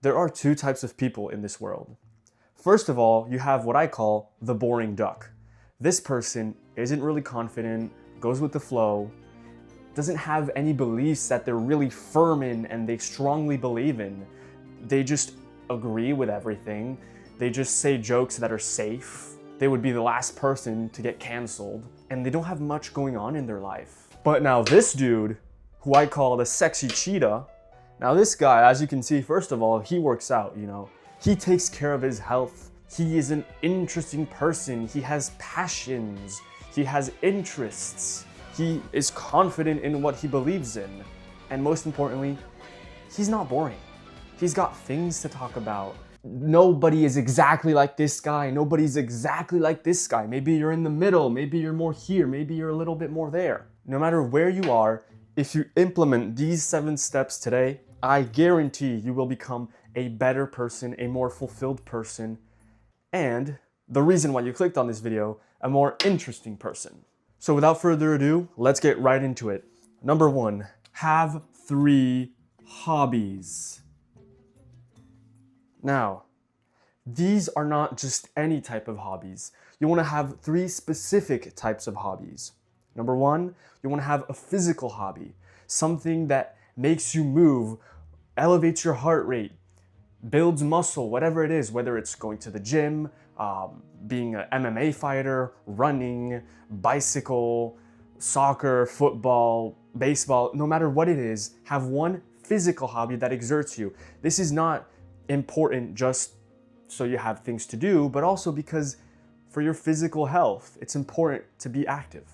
There are two types of people in this world. First of all, you have what I call the boring duck. This person isn't really confident, goes with the flow, doesn't have any beliefs that they're really firm in and they strongly believe in. They just agree with everything. They just say jokes that are safe. They would be the last person to get canceled, and they don't have much going on in their life. But now this dude, who I call the sexy cheetah, now this guy, as you can see, first of all, he works out, He takes care of his health. He is an interesting person. He has passions. He has interests. He is confident in what he believes in. And most importantly, he's not boring. He's got things to talk about. Nobody is exactly like this guy. Nobody's exactly like this guy. Maybe you're in the middle. Maybe you're more here. Maybe you're a little bit more there. No matter where you are, if you implement these 7 steps today, I guarantee you will become a better person, a more fulfilled person, and the reason why you clicked on this video, a more interesting person. So without further ado, let's get right into it. Number 1, have 3 hobbies. Now, these are not just any type of hobbies. You want to have 3 specific types of hobbies. Number 1, you want to have a physical hobby, something that makes you move, elevates your heart rate, builds muscle, whatever it is, whether it's going to the gym, being an MMA fighter, running, bicycle, soccer, football, baseball, no matter what it is, have one physical hobby that exerts you. This is not important just so you have things to do, but also because for your physical health, it's important to be active.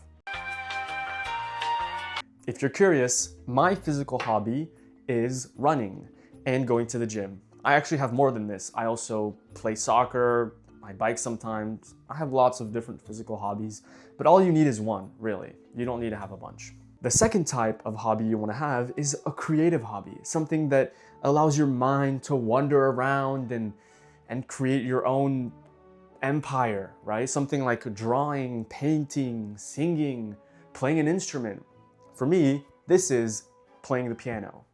If you're curious, my physical hobby is running and going to the gym. I actually have more than this. I also play soccer, I bike sometimes. I have lots of different physical hobbies, but all you need is one, really. You don't need to have a bunch. The second type of hobby you want to have is a creative hobby, something that allows your mind to wander around and create your own empire, right? Something like drawing, painting, singing, playing an instrument. For me, this is playing the piano.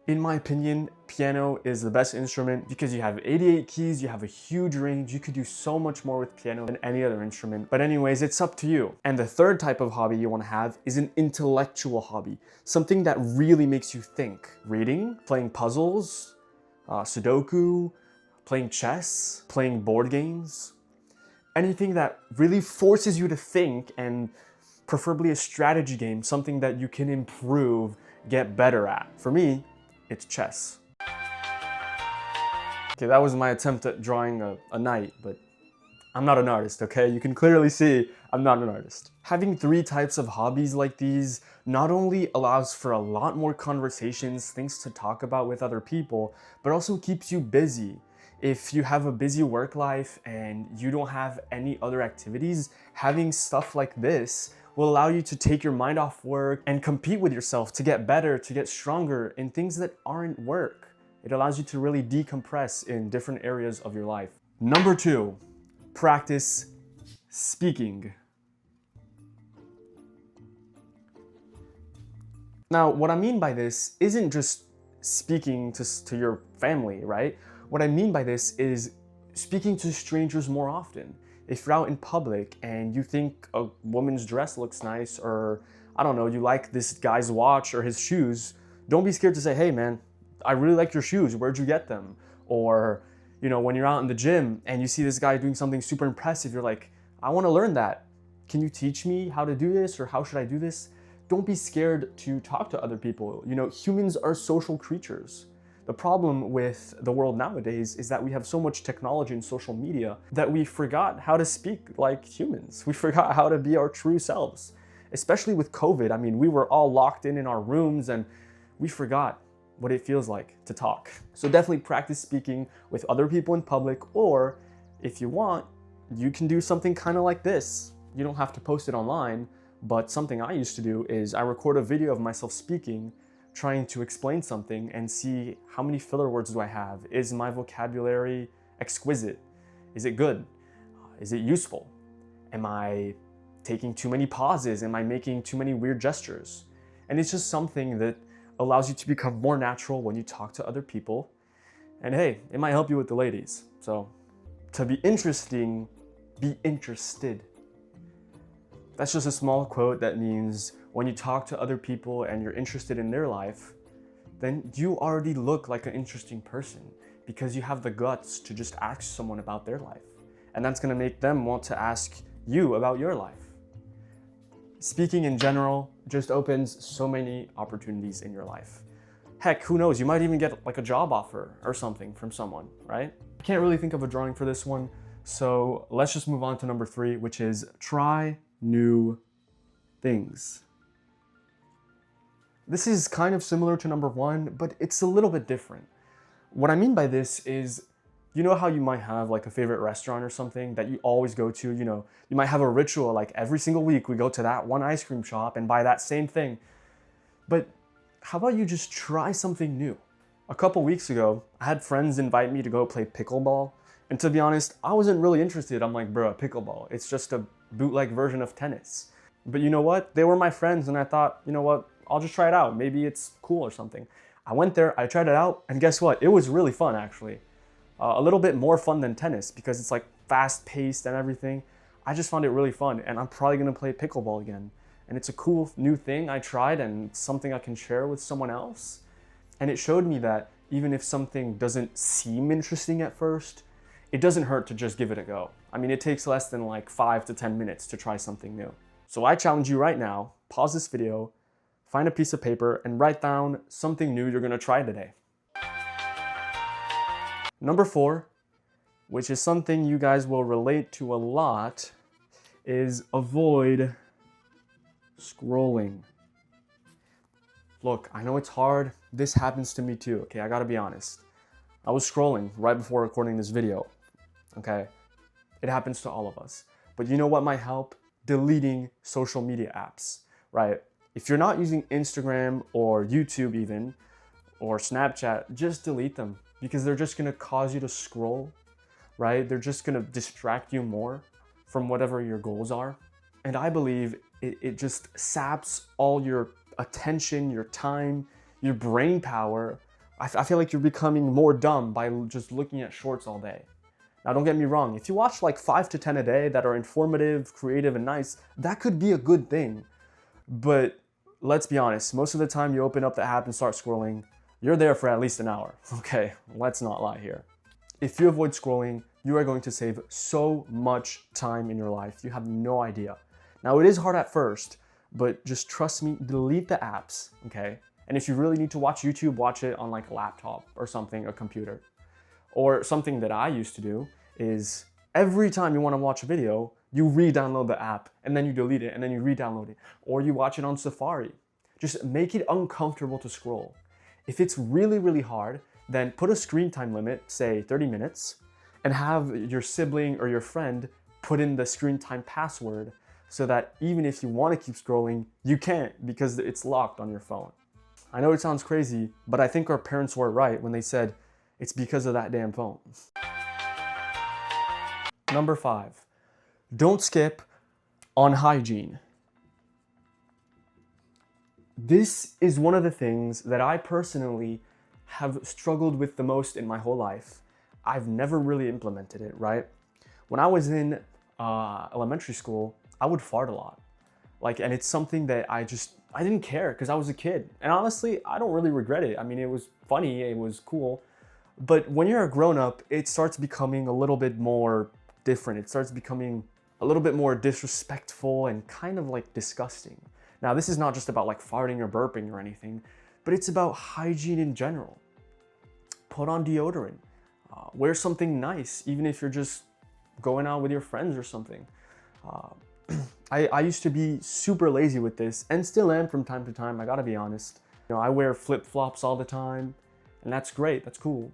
In my opinion, piano is the best instrument because you have 88 keys, you have a huge range, you could do so much more with piano than any other instrument. But anyways, it's up to you. And the third type of hobby you want to have is an intellectual hobby, something that really makes you think. Reading, playing puzzles, Sudoku, playing chess, playing board games, anything that really forces you to think, and preferably a strategy game, something that you can improve, get better at. For me, it's chess. Okay, that was my attempt at drawing a knight, but I'm not an artist, okay? You can clearly see I'm not an artist. Having 3 types of hobbies like these not only allows for a lot more conversations, things to talk about with other people, but also keeps you busy. If you have a busy work life and you don't have any other activities, having stuff like this will allow you to take your mind off work and compete with yourself to get better, to get stronger in things that aren't work. It allows you to really decompress in different areas of your life. Number 2, practice speaking. Now, what I mean by this isn't just speaking to your family, right? What I mean by this is speaking to strangers more often. If you're out in public and you think a woman's dress looks nice, or I don't know, you like this guy's watch or his shoes, don't be scared to say, hey man, I really like your shoes, where'd you get them? Or, when you're out in the gym and you see this guy doing something super impressive, you're like, I want to learn that. Can you teach me how to do this, or how should I do this? Don't be scared to talk to other people. Humans are social creatures. The problem with the world nowadays is that we have so much technology and social media that we forgot how to speak like humans. We forgot how to be our true selves. Especially with COVID, we were all locked in our rooms and we forgot what it feels like to talk. So definitely practice speaking with other people in public, or if you want, you can do something kind of like this. You don't have to post it online, but something I used to do is I record a video of myself speaking, trying to explain something and see how many filler words do I have. Is my vocabulary exquisite? Is it good? Is it useful? Am I taking too many pauses? Am I making too many weird gestures? And it's just something that allows you to become more natural when you talk to other people. And hey, it might help you with the ladies. So to be interesting, be interested. That's just a small quote that means when you talk to other people and you're interested in their life, then you already look like an interesting person because you have the guts to just ask someone about their life. And that's gonna make them want to ask you about your life. Speaking in general just opens so many opportunities in your life. Heck, who knows, you might even get like a job offer or something from someone, right? I can't really think of a drawing for this one, so let's just move on to number 3, which is try new things. This is kind of similar to number 1, but it's a little bit different. What I mean by this is, you know how you might have like a favorite restaurant or something that you always go to, you know, you might have a ritual like every single week we go to that one ice cream shop and buy that same thing. But how about you just try something new? A couple weeks ago, I had friends invite me to go play pickleball. And to be honest, I wasn't really interested. I'm like, bro, pickleball, it's just a bootleg version of tennis. But you know what? They were my friends and I thought, you know what? I'll just try it out. Maybe it's cool or something. I went there, I tried it out, and guess what? It was really fun actually. A little bit more fun than tennis because it's like fast paced and everything. I just found it really fun and I'm probably gonna play pickleball again. And it's a cool new thing I tried and something I can share with someone else. And it showed me that even if something doesn't seem interesting at first, it doesn't hurt to just give it a go. I mean, it takes less than like 5 to 10 minutes to try something new. So I challenge you right now, pause this video, find a piece of paper and write down something new you're gonna try today. Number 4, which is something you guys will relate to a lot, is avoid scrolling. Look, I know it's hard. This happens to me too, okay? I gotta be honest. I was scrolling right before recording this video, okay? It happens to all of us. But you know what might help? Deleting social media apps, right? If you're not using Instagram or YouTube even, or Snapchat, just delete them because they're just gonna cause you to scroll, right? They're just gonna distract you more from whatever your goals are. And I believe it just saps all your attention, your time, your brain power. I feel like you're becoming more dumb by just looking at shorts all day. Now don't get me wrong, if you watch like 5 to 10 a day that are informative, creative, and nice, that could be a good thing. But let's be honest, most of the time you open up the app and start scrolling, you're there for at least an hour. Okay, let's not lie here. If you avoid scrolling, you are going to save so much time in your life. You have no idea. Now it is hard at first, but just trust me, delete the apps, okay? And if you really need to watch YouTube, watch it on like a laptop or something, a computer. Or something that I used to do is every time you want to watch a video, you re-download the app and then you delete it and then you re-download it. Or you watch it on Safari. Just make it uncomfortable to scroll. If it's really, really hard, then put a screen time limit, say 30 minutes, and have your sibling or your friend put in the screen time password so that even if you want to keep scrolling, you can't because it's locked on your phone. I know it sounds crazy, but I think our parents were right when they said it's because of that damn phone. Number 5, don't skip on hygiene. This is one of the things that I personally have struggled with the most in my whole life. I've never really implemented it, right? When I was in elementary school, I would fart a lot. And it's something that I didn't care because I was a kid. And honestly, I don't really regret it. I mean, it was funny, it was cool. But when you're a grown-up, it starts becoming a little bit more different. It starts becoming a little bit more disrespectful and kind of like disgusting. Now, this is not just about like farting or burping or anything, but it's about hygiene in general. Put on deodorant. Wear something nice, even if you're just going out with your friends or something. I used to be super lazy with this and still am from time to time, I gotta be honest. You know, I wear flip-flops all the time and that's great, that's cool.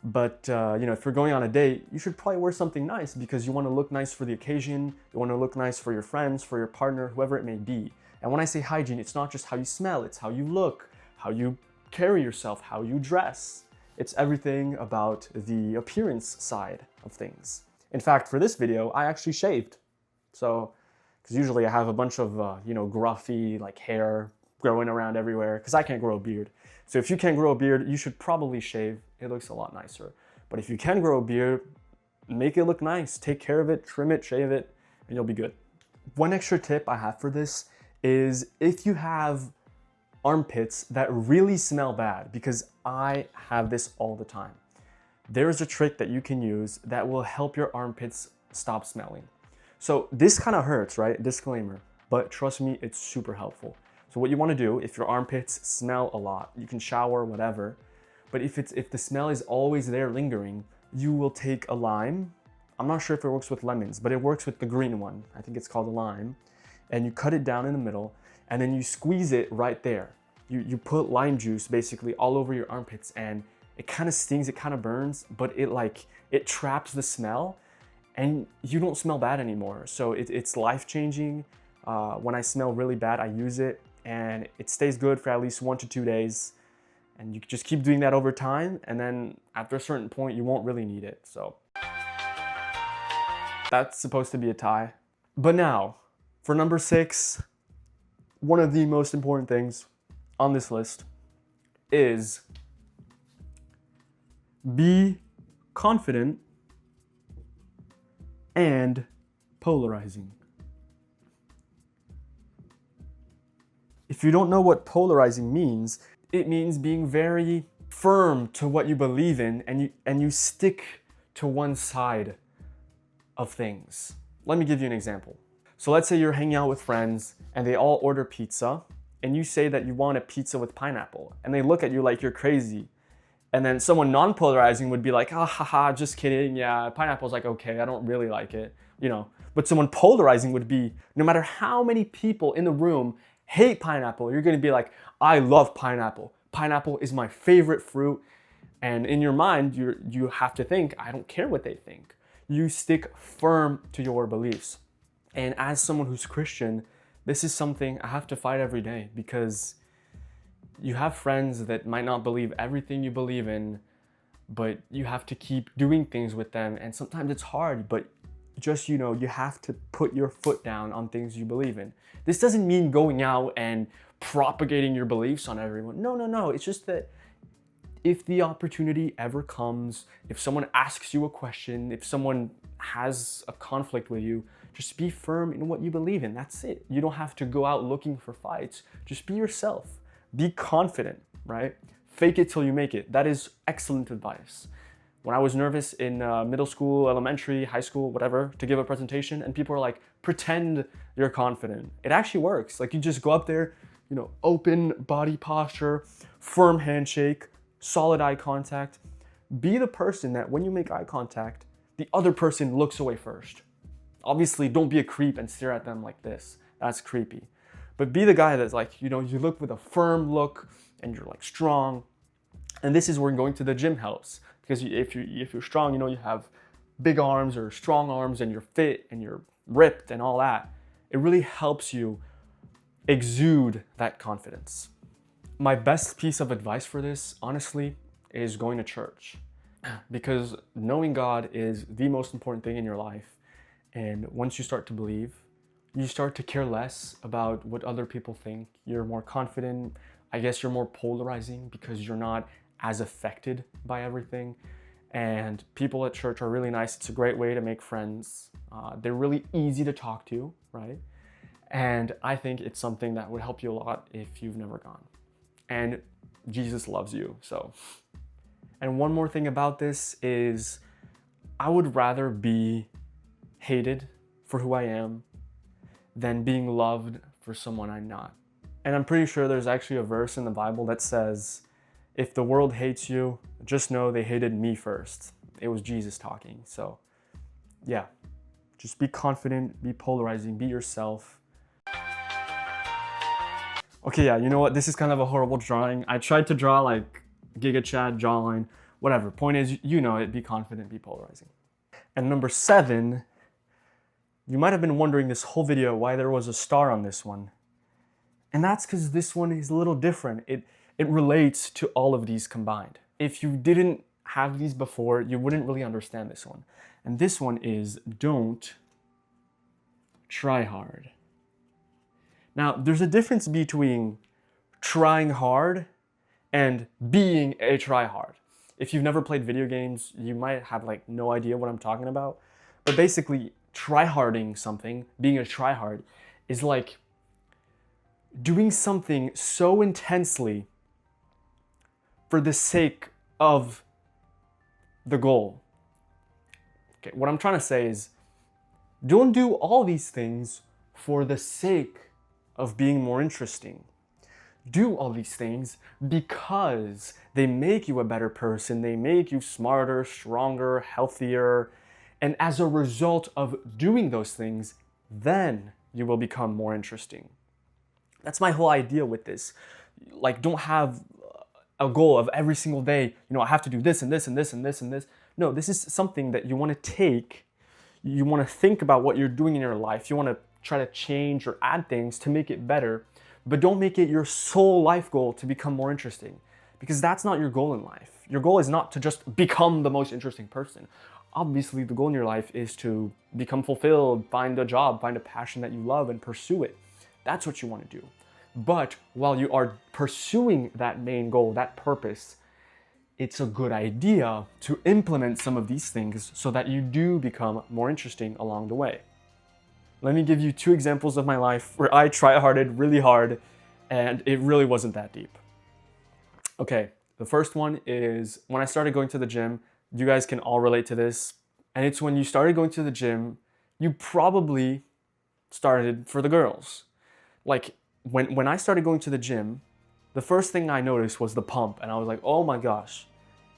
But you know, if you're going on a date, you should probably wear something nice because you wanna look nice for the occasion, you wanna look nice for your friends, for your partner, whoever it may be. And when I say hygiene, it's not just how you smell, it's how you look, how you carry yourself, how you dress. It's everything about the appearance side of things. In fact, for this video, I actually shaved. So, because usually I have a bunch of, you know, gruffy like hair growing around everywhere because I can't grow a beard. So if you can't grow a beard, you should probably shave. It looks a lot nicer. But if you can grow a beard, make it look nice. Take care of it, trim it, shave it, and you'll be good. One extra tip I have for this is if you have armpits that really smell bad, because I have this all the time. There's a trick that you can use that will help your armpits stop smelling. So this kind of hurts, right? Disclaimer, but trust me, it's super helpful. So what you want to do, if your armpits smell a lot, you can shower, whatever, but if the smell is always there lingering, you will take a lime. I'm not sure if it works with lemons, but it works with the green one. I think it's called a lime. And you cut it down in the middle, and then you squeeze it right there. You put lime juice basically all over your armpits, and it kind of stings, it kind of burns, but it traps the smell, and you don't smell bad anymore. So it's life-changing. When I smell really bad, I use it, and it stays good for at least 1 to 2 days. And you just keep doing that over time, and then after a certain point, you won't really need it. So that's supposed to be a tie. But now, for number 6, one of the most important things on this list is be confident and polarizing. If you don't know what polarizing means, it means being very firm to what you believe in, and you stick to one side of things. Let me give you an example. So let's say you're hanging out with friends and they all order pizza, and you say that you want a pizza with pineapple, and they look at you like you're crazy. And then someone non-polarizing would be like, ah, haha, just kidding. Yeah, pineapple's like, okay, I don't really like it, you know. But someone polarizing would be, no matter how many people in the room hate pineapple, you're gonna be like, I love pineapple. Pineapple is my favorite fruit. And in your mind, you have to think, I don't care what they think. You stick firm to your beliefs. And as someone who's Christian, this is something I have to fight every day, because you have friends that might not believe everything you believe in, but you have to keep doing things with them. And sometimes it's hard, but just, you have to put your foot down on things you believe in. This doesn't mean going out and propagating your beliefs on everyone. No. It's just that if the opportunity ever comes, if someone asks you a question, if someone has a conflict with you, just be firm in what you believe in. That's it. You don't have to go out looking for fights. Just be yourself. Be confident, right? Fake it till you make it. That is excellent advice. When I was nervous in middle school, elementary, high school, whatever, to give a presentation, and people are like, pretend you're confident. It actually works. Like, you just go up there, open body posture, firm handshake, solid eye contact. Be the person that when you make eye contact, the other person looks away first. Obviously, don't be a creep and stare at them like this. That's creepy. But be the guy that's like, you look with a firm look and you're like strong. And this is where going to the gym helps. Because if you're strong, you have big arms or strong arms, and you're fit and you're ripped and all that. It really helps you exude that confidence. My best piece of advice for this, honestly, is going to church. Because knowing God is the most important thing in your life. And once you start to believe, you start to care less about what other people think. You're more confident. I guess you're more polarizing because you're not as affected by everything. And people at church are really nice. It's a great way to make friends. They're really easy to talk to, right? And I think it's something that would help you a lot if you've never gone. And Jesus loves you, so. And one more thing about this is I would rather be hated for who I am than being loved for someone I'm not. And I'm pretty sure there's actually a verse in the Bible that says, if the world hates you, just know they hated me first. It was Jesus talking. So yeah, just be confident, be polarizing, be yourself. Okay, yeah, you know what? This is kind of a horrible drawing. I tried to draw like Giga Chad, jawline, whatever. Point is, be confident, be polarizing. And number 7, you might have been wondering this whole video why there was a star on this one. And that's because this one is a little different. It relates to all of these combined. If you didn't have these before, you wouldn't really understand this one. And this one is don't try hard. Now, there's a difference between trying hard and being a tryhard. If you've never played video games, you might have like no idea what I'm talking about. But basically, tryharding something, being a tryhard, is like doing something so intensely for the sake of the goal. Okay, what I'm trying to say is, don't do all these things for the sake of being more interesting. Do all these things because they make you a better person, they make you smarter, stronger, healthier, and as a result of doing those things, then you will become more interesting. That's my whole idea with this. Like, don't have a goal of every single day, I have to do this and this and this and this and this. No, this is something that you want to take, you want to think about what you're doing in your life, you want to try to change or add things to make it better, but don't make it your sole life goal to become more interesting, because that's not your goal in life. Your goal is not to just become the most interesting person. Obviously, the goal in your life is to become fulfilled, find a job, find a passion that you love and pursue it. That's what you want to do. But while you are pursuing that main goal, that purpose, it's a good idea to implement some of these things so that you do become more interesting along the way. Let me give you 2 examples of my life where I try-harded really hard and it really wasn't that deep. Okay, the first one is when I started going to the gym. You guys can all relate to this. And it's when you started going to the gym, you probably started for the girls. Like when I started going to the gym, the first thing I noticed was the pump. And I was like, oh my gosh,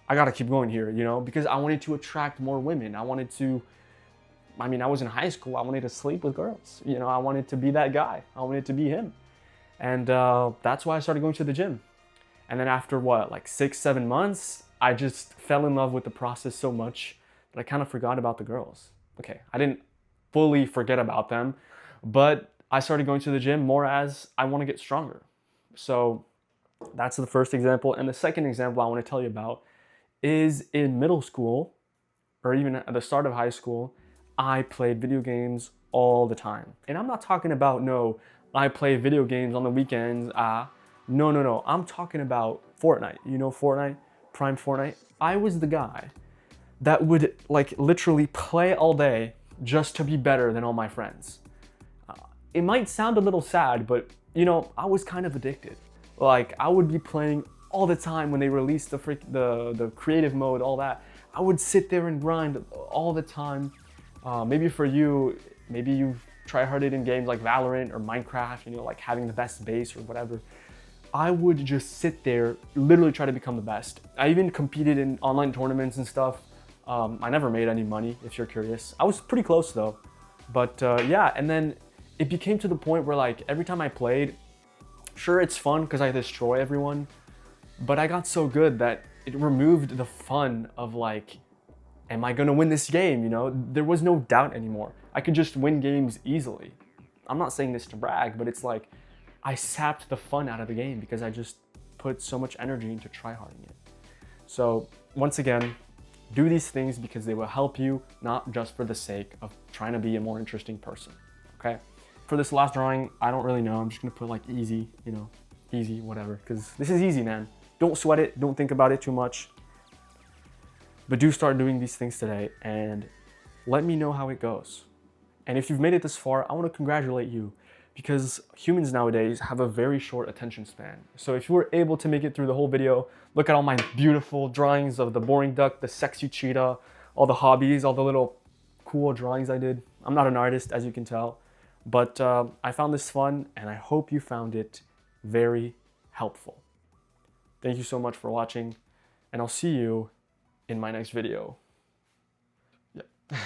I gotta keep going here, because I wanted to attract more women. I was in high school, I wanted to sleep with girls. I wanted to be that guy. I wanted to be him. And that's why I started going to the gym. And then after 6-7 months, I just fell in love with the process so much that I kind of forgot about the girls. Okay, I didn't fully forget about them, but I started going to the gym more as I want to get stronger. So that's the first example. And the second example I want to tell you about is in middle school, or even at the start of high school, I played video games all the time. And I'm not talking about, no, I play video games on the weekends. No. I'm talking about Fortnite. Fortnite? Prime Fortnite? I was the guy that would literally play all day just to be better than all my friends. It might sound a little sad, but I was kind of addicted. I would be playing all the time when they released the creative mode, all that. I would sit there and grind all the time. Maybe for you, maybe you've tryharded in games like Valorant or Minecraft, having the best base or whatever. I would just sit there, literally try to become the best. I even competed in online tournaments and stuff. I never made any money, if you're curious. I was pretty close though. But yeah, and then it became to the point where every time I played, sure, it's fun because I destroy everyone, but I got so good that it removed the fun of am I gonna win this game? There was no doubt anymore. I could just win games easily. I'm not saying this to brag, but it's I sapped the fun out of the game because I just put so much energy into tryharding it. So once again, do these things because they will help you, not just for the sake of trying to be a more interesting person, okay? For this last drawing, I don't really know. I'm just gonna put easy, easy, whatever, because this is easy, man. Don't sweat it, don't think about it too much. But do start doing these things today and let me know how it goes. And if you've made it this far, I wanna congratulate you because humans nowadays have a very short attention span. So if you were able to make it through the whole video, look at all my beautiful drawings of the boring duck, the sexy cheetah, all the hobbies, all the little cool drawings I did. I'm not an artist, as you can tell. But I found this fun and I hope you found it very helpful. Thank you so much for watching and I'll see you in my next video. Yeah.